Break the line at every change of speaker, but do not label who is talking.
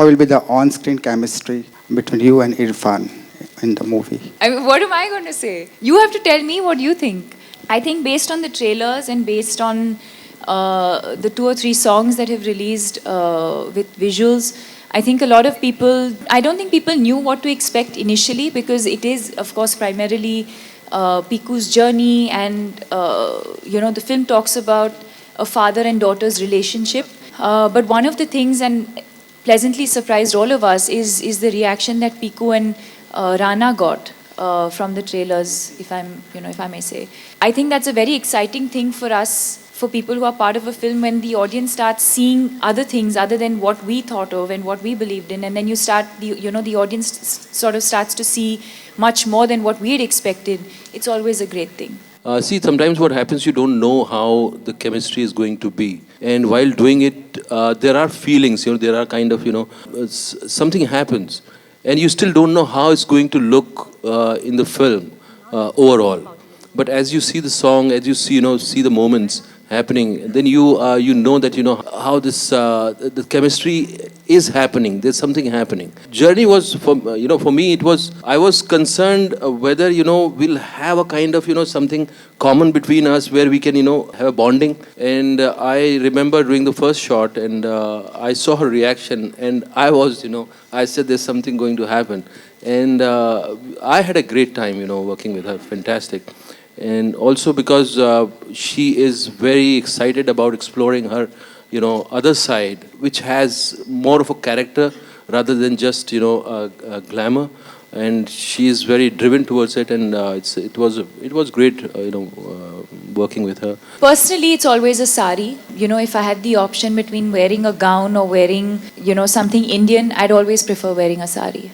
how will be the on-screen chemistry between you and Irrfan in the movie?
I mean, what am I going to say? You have to tell me what you think. I think based on the trailers and based on the 2 or 3 songs that have released with visuals, I think a lot of people, I don't think people knew what to expect initially, because it is, of course, primarily Piku's journey, and the film talks about a father and daughter's relationship. But one of the things, and pleasantly surprised all of us, is the reaction that Piku and Rana got from the trailers, if I may say. I think that's a very exciting thing for us, for people who are part of a film, when the audience starts seeing other things other than what we thought of and what we believed in, and then the audience sort of starts to see much more than what we had expected. It's always a great thing.
See, sometimes what happens, you don't know how the chemistry is going to be. And while doing it, there are feelings, there are kind of, something happens. And you still don't know how it's going to look in the film overall. But as you see the song, as you see the moments happening, then you know that how this the chemistry is happening. There's something happening. Journey was for me, it was, I was concerned whether we'll have a kind of something common between us where we can have a bonding. And I remember doing the first shot, and I saw her reaction, and I was I said there's something going to happen. And I had a great time working with her. Fantastic. And also because she is very excited about exploring her, other side, which has more of a character rather than just, a glamour. And she is very driven towards it, and it was great, working with her.
Personally, it's always a sari. If I had the option between wearing a gown or wearing, something Indian, I'd always prefer wearing a sari.